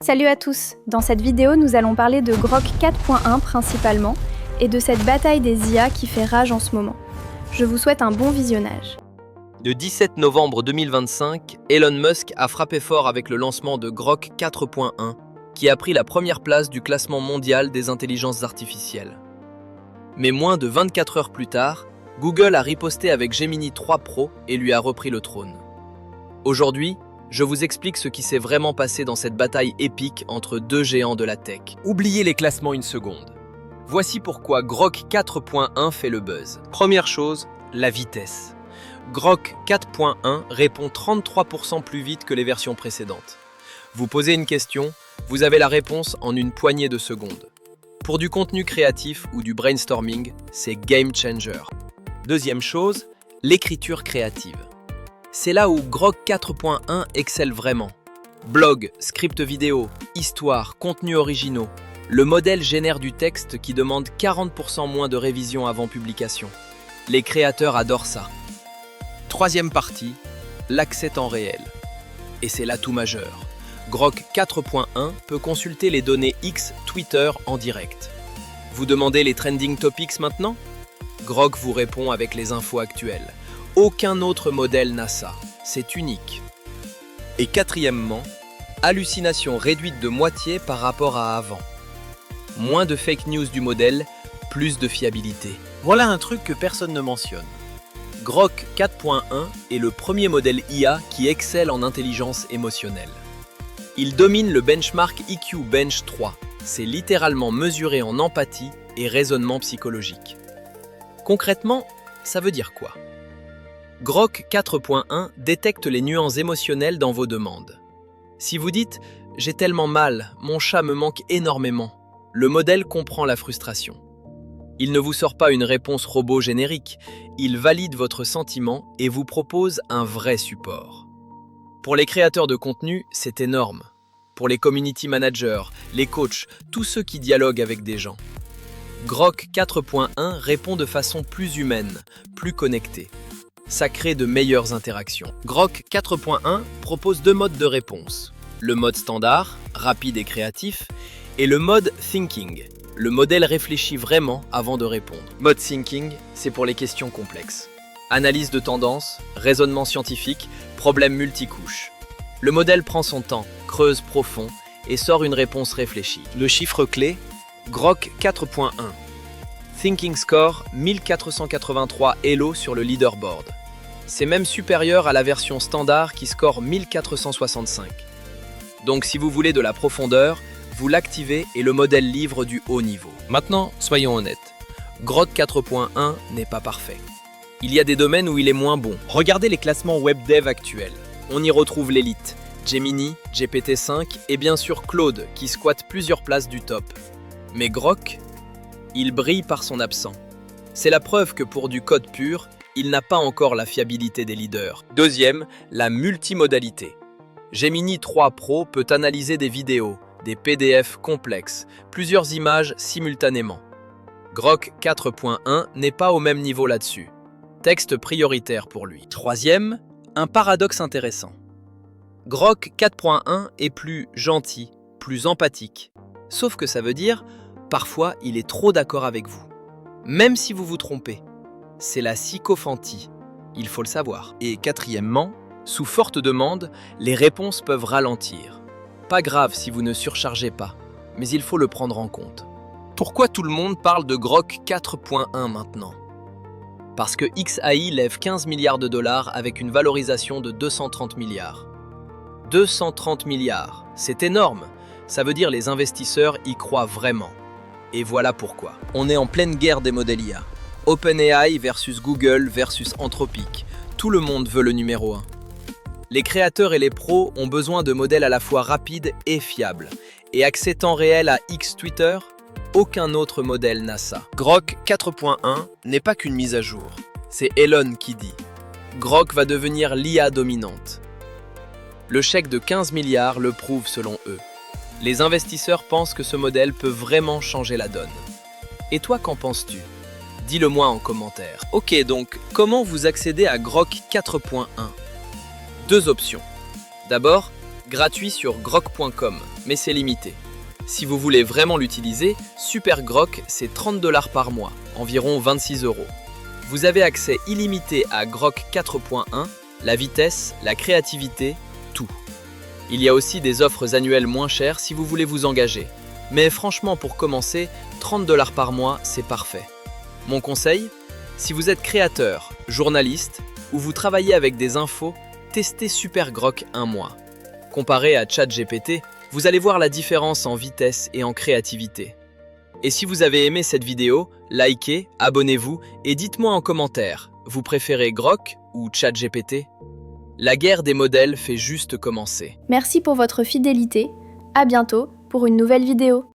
Salut à tous! Dans cette vidéo, nous allons parler de Grok 4.1 principalement, et de cette bataille des IA qui fait rage en ce moment. Je vous souhaite un bon visionnage. Le 17 novembre 2025, Elon Musk a frappé fort avec le lancement de Grok 4.1, qui a pris la première place du classement mondial des intelligences artificielles. Mais moins de 24 heures plus tard, Google a riposté avec Gemini 3 Pro et lui a repris le trône. Aujourd'hui, je vous explique ce qui s'est vraiment passé dans cette bataille épique entre deux géants de la tech. Oubliez les classements une seconde. Voici pourquoi Grok 4.1 fait le buzz. Première chose, la vitesse. Grok 4.1 répond 33% plus vite que les versions précédentes. Vous posez une question, vous avez la réponse en une poignée de secondes. Pour du contenu créatif ou du brainstorming, c'est game changer. Deuxième chose, l'écriture créative. C'est là où Grok 4.1 excelle vraiment. Blog, script vidéo, histoire, contenus originaux. Le modèle génère du texte qui demande 40% moins de révision avant publication. Les créateurs adorent ça. Troisième partie, l'accès temps réel. Et c'est l'atout majeur. Grok 4.1 peut consulter les données X Twitter en direct. Vous demandez les trending topics maintenant? Grok vous répond avec les infos actuelles. Aucun autre modèle n'a ça. C'est unique. Et quatrièmement, hallucination réduite de moitié par rapport à avant. Moins de fake news du modèle, plus de fiabilité. Voilà un truc que personne ne mentionne. Grok 4.1 est le premier modèle IA qui excelle en intelligence émotionnelle. Il domine le benchmark EQ Bench 3. C'est littéralement mesuré en empathie et raisonnement psychologique. Concrètement, ça veut dire quoi? Grok 4.1 détecte les nuances émotionnelles dans vos demandes. Si vous dites « J'ai tellement mal, mon chat me manque énormément », le modèle comprend la frustration. Il ne vous sort pas une réponse robot générique, il valide votre sentiment et vous propose un vrai support. Pour les créateurs de contenu, c'est énorme. Pour les community managers, les coachs, tous ceux qui dialoguent avec des gens. Grok 4.1 répond de façon plus humaine, plus connectée. Ça crée de meilleures interactions. Grok 4.1 propose deux modes de réponse. Le mode standard, rapide et créatif, et le mode thinking. Le modèle réfléchit vraiment avant de répondre. Mode thinking, c'est pour les questions complexes. Analyse de tendance, raisonnement scientifique, problème multicouche. Le modèle prend son temps, creuse profond et sort une réponse réfléchie. Le chiffre clé, Grok 4.1. Thinking score 1483 Elo sur le leaderboard. C'est même supérieur à la version standard qui score 1465. Donc si vous voulez de la profondeur, vous l'activez et le modèle livre du haut niveau. Maintenant, soyons honnêtes, Grok 4.1 n'est pas parfait. Il y a des domaines où il est moins bon. Regardez les classements web dev actuels. On y retrouve l'élite, Gemini, GPT-5 et bien sûr Claude qui squatte plusieurs places du top. Mais Grok, il brille par son absent. C'est la preuve que pour du code pur, il n'a pas encore la fiabilité des leaders. Deuxième, la multimodalité. Gemini 3 Pro peut analyser des vidéos, des PDF complexes, plusieurs images simultanément. Grok 4.1 n'est pas au même niveau là-dessus. Texte prioritaire pour lui. Troisième, un paradoxe intéressant. Grok 4.1 est plus gentil, plus empathique. Sauf que ça veut dire, parfois, il est trop d'accord avec vous. Même si vous vous trompez. C'est la sycophantie, il faut le savoir. Et quatrièmement, sous forte demande, les réponses peuvent ralentir. Pas grave si vous ne surchargez pas, mais il faut le prendre en compte. Pourquoi tout le monde parle de Grok 4.1 maintenant? Parce que XAI lève 15 milliards de dollars avec une valorisation de 230 milliards. 230 milliards, c'est énorme. Ça veut dire les investisseurs y croient vraiment. Et voilà pourquoi. On est en pleine guerre des modèles IA. OpenAI versus Google versus Anthropic. Tout le monde veut le numéro 1. Les créateurs et les pros ont besoin de modèles à la fois rapides et fiables. Et accès temps réel à X Twitter, aucun autre modèle n'a ça. Grok 4.1 n'est pas qu'une mise à jour. C'est Elon qui dit. Grok va devenir l'IA dominante. Le chèque de 15 milliards le prouve selon eux. Les investisseurs pensent que ce modèle peut vraiment changer la donne. Et toi, qu'en penses-tu? Dis-le-moi en commentaire. Ok, donc, comment vous accédez à Grok 4.1? Deux options. D'abord, gratuit sur grok.com, mais c'est limité. Si vous voulez vraiment l'utiliser, Super Grok, c'est 30 $ par mois, environ 26 €. Vous avez accès illimité à Grok 4.1, la vitesse, la créativité, tout. Il y a aussi des offres annuelles moins chères si vous voulez vous engager. Mais franchement, pour commencer, 30 $ par mois, c'est parfait. Mon conseil, si vous êtes créateur, journaliste ou vous travaillez avec des infos, testez Super Grok un mois. Comparé à ChatGPT, vous allez voir la différence en vitesse et en créativité. Et si vous avez aimé cette vidéo, likez, abonnez-vous et dites-moi en commentaire, vous préférez Grok ou ChatGPT? La guerre des modèles fait juste commencer. Merci pour votre fidélité. À bientôt pour une nouvelle vidéo.